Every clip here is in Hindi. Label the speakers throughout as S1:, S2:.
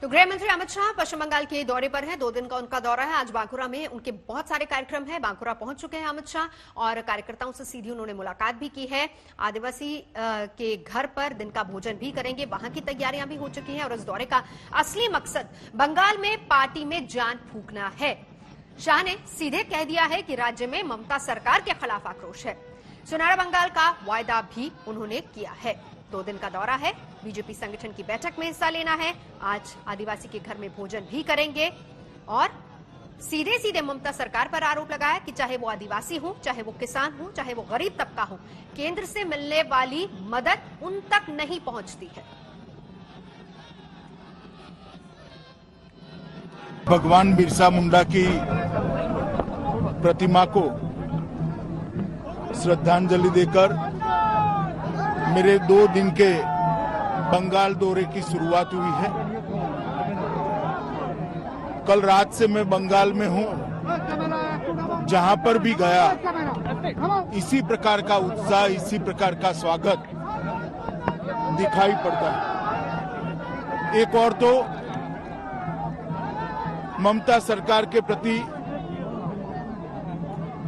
S1: तो गृह मंत्री अमित शाह पश्चिम बंगाल के दौरे पर हैं। 2 दिन का उनका दौरा है। आज बांकुरा में उनके बहुत सारे कार्यक्रम हैं। बांकुरा पहुंच चुके हैं अमित शाह और कार्यकर्ताओं से सीधी उन्होंने मुलाकात भी की है। आदिवासी के घर पर दिन का भोजन भी करेंगे। वहां की तैयारियां भी हो चुकी हैं और इस दौरे का असली मकसद बंगाल में पार्टी में जान फूंकना है। शाह ने सीधे कह दिया है कि राज्य में ममता सरकार के खिलाफ आक्रोश है। सुनहरा बंगाल का वायदा भी उन्होंने किया है। 2 दिन का दौरा है। बीजेपी संगठन की बैठक में हिस्सा लेना है। आज आदिवासी के घर में भोजन भी करेंगे और सीधे सीधे ममता सरकार पर आरोप लगाया कि चाहे वो आदिवासी हो, चाहे वो किसान हो, चाहे वो गरीब तबका हो, केंद्र से मिलने वाली मदद उन तक नहीं पहुंचती है।
S2: भगवान बिरसा मुंडा की प्रतिमा को श्रद्धांजलि देकर मेरे 2 दिन के बंगाल दौरे की शुरुआत हुई है। कल रात से मैं बंगाल में हूं। जहां पर भी गया इसी प्रकार का उत्साह, इसी प्रकार का स्वागत दिखाई पड़ता है। एक और तो ममता सरकार के प्रति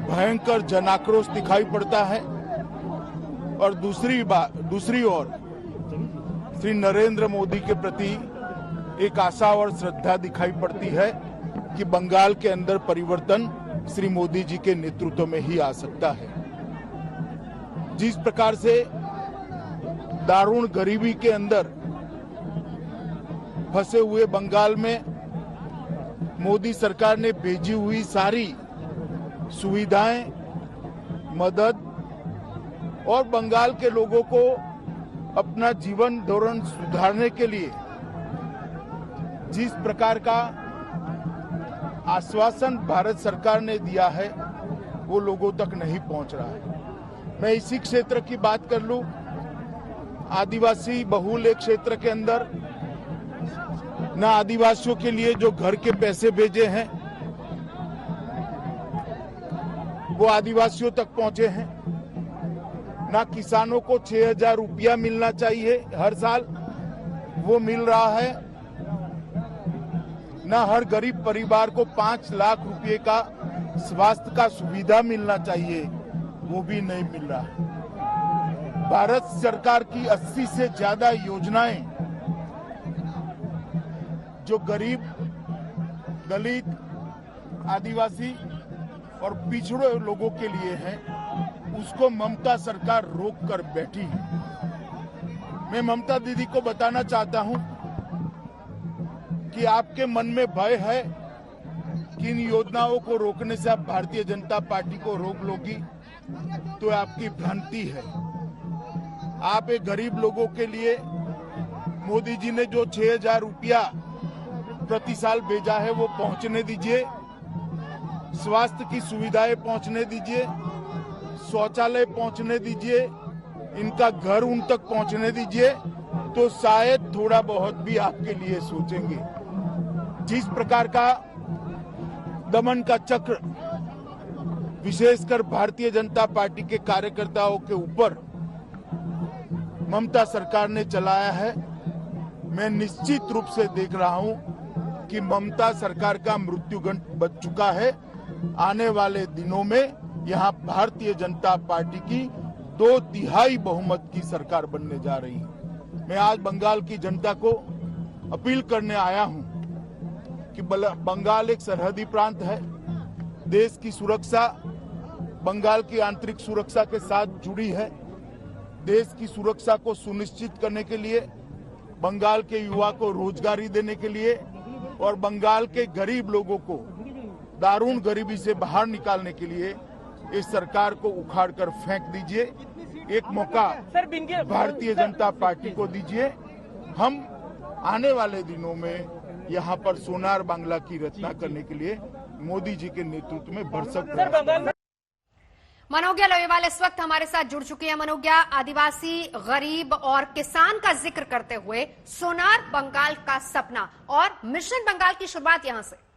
S2: भयंकर जनाक्रोश दिखाई पड़ता है और दूसरी ओर श्री नरेंद्र मोदी के प्रति एक आशा और श्रद्धा दिखाई पड़ती है कि बंगाल के अंदर परिवर्तन श्री मोदी जी के नेतृत्व में ही आ सकता है। जिस प्रकार से दारुण गरीबी के अंदर फंसे हुए बंगाल में मोदी सरकार ने भेजी हुई सारी सुविधाएं, मदद और बंगाल के लोगों को अपना जीवन धोरण सुधारने के लिए जिस प्रकार का आश्वासन भारत सरकार ने दिया है वो लोगों तक नहीं पहुंच रहा है। मैं इसी क्षेत्र की बात कर लूं, आदिवासी बहुल क्षेत्र के अंदर न आदिवासियों के लिए जो घर के पैसे भेजे हैं वो आदिवासियों तक पहुंचे हैं, ना किसानों को 6,000 रुपया मिलना चाहिए हर साल वो मिल रहा है, ना हर गरीब परिवार को 5 लाख रुपए का स्वास्थ्य का सुविधा मिलना चाहिए वो भी नहीं मिल रहा है। भारत सरकार की 80 से ज्यादा योजनाएं जो गरीब, दलित, आदिवासी और पिछड़े लोगों के लिए है उसको ममता सरकार रोक कर बैठी है। मैं ममता दीदी को बताना चाहता हूं कि आपके मन में भय है कि इन योजनाओं को रोकने से आप भारतीय जनता पार्टी को रोक लोगी, तो आपकी भ्रांति है। आप एक गरीब लोगों के लिए मोदी जी ने जो 6,000 रुपया प्रति साल भेजा है वो पहुंचने दीजिए, स्वास्थ्य की सुविधाएं पहुंचने दीजिए, शौचालय पहुंचने दीजिए, इनका घर उन तक पहुंचने दीजिए, तो शायद थोड़ा बहुत भी आपके लिए सोचेंगे। जिस प्रकार का दमन का चक्र विशेषकर भारतीय जनता पार्टी के कार्यकर्ताओं के ऊपर ममता सरकार ने चलाया है, मैं निश्चित रूप से देख रहा हूं कि ममता सरकार का मृत्युगंड बच चुका है। आने वाले दिनों में यहां भारतीय जनता पार्टी की 2/3 बहुमत की सरकार बनने जा रही है। मैं आज बंगाल की जनता को अपील करने आया हूं कि बंगाल एक सरहदी प्रांत है। देश की सुरक्षा बंगाल की आंतरिक सुरक्षा के साथ जुड़ी है। देश की सुरक्षा को सुनिश्चित करने के लिए, बंगाल के युवा को रोजगारी देने के लिए और बंगाल के गरीब लोगों को दारुण गरीबी से बाहर निकालने के लिए इस सरकार को उखाड़ कर फेंक दीजिए। एक मौका भारतीय जनता पार्टी को दीजिए। हम आने वाले दिनों में यहाँ पर सोनार बांग्ला की रचना करने के लिए मोदी जी के नेतृत्व में भरसक।
S1: मनोज्ञा लोहेवाल इस वक्त हमारे साथ जुड़ चुके हैं। मनोज्ञा, आदिवासी, गरीब और किसान का जिक्र करते हुए सोनार बंगाल का सपना और मिशन बंगाल की शुरुआत यहां से।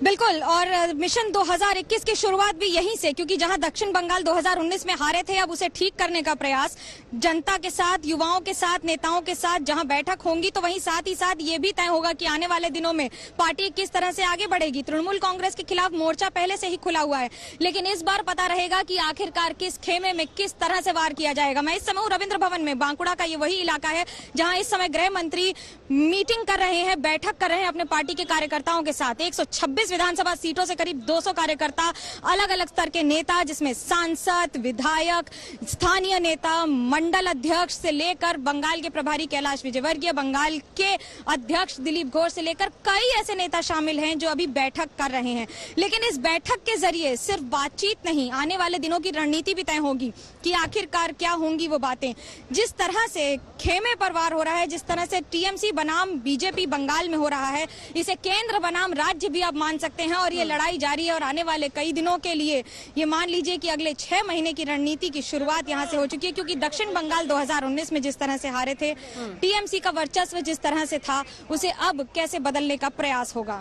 S3: बिल्कुल, और मिशन 2021 की शुरुआत भी यहीं से, क्योंकि जहां दक्षिण बंगाल 2019 में हारे थे, अब उसे ठीक करने का प्रयास जनता के साथ, युवाओं के साथ, नेताओं के साथ जहां बैठक होंगी, तो वहीं साथ ही साथ ये भी तय होगा कि आने वाले दिनों में पार्टी किस तरह से आगे बढ़ेगी। तृणमूल कांग्रेस के खिलाफ मोर्चा पहले से ही खुला हुआ है, लेकिन इस बार पता रहेगा कि आखिरकार किस खेमे में किस तरह से वार किया जाएगा। मैं इस समय हूं रविंद्र भवन में। बांकुड़ा का ये वही इलाका है जहां इस समय गृह मंत्री मीटिंग कर रहे हैं, बैठक कर रहे हैं अपने पार्टी के कार्यकर्ताओं के साथ। 126 विधानसभा सीटों से करीब 200 कार्यकर्ता, अलग अलग स्तर के नेता, जिसमें सांसद, विधायक, स्थानीय नेता, मंडल अध्यक्ष से लेकर बंगाल के प्रभारी कैलाश विजयवर्गीय, बंगाल के अध्यक्ष दिलीप घोष से लेकर कई ऐसे नेता शामिल हैं जो अभी बैठक कर रहे हैं। लेकिन इस बैठक के जरिए सिर्फ बातचीत नहीं, आने वाले दिनों की रणनीति भी तय होगी कि आखिरकार क्या होंगी वो बातें। जिस तरह से खेमे पर वार हो रहा है, जिस तरह से टीएमसी बनाम बीजेपी बंगाल में हो रहा है, इसे केंद्र बनाम राज्य भी आप मान सकते हैं। और ये लड़ाई जारी है और आने वाले कई दिनों के लिए ये मान लीजिए कि अगले 6 महीने की रणनीति की शुरुआत यहां से हो चुकी है, क्योंकि दक्षिण बंगाल 2019 में जिस तरह से हारे थे, टीएमसी का वर्चस्व जिस तरह से था, उसे अब कैसे बदलने का प्रयास होगा।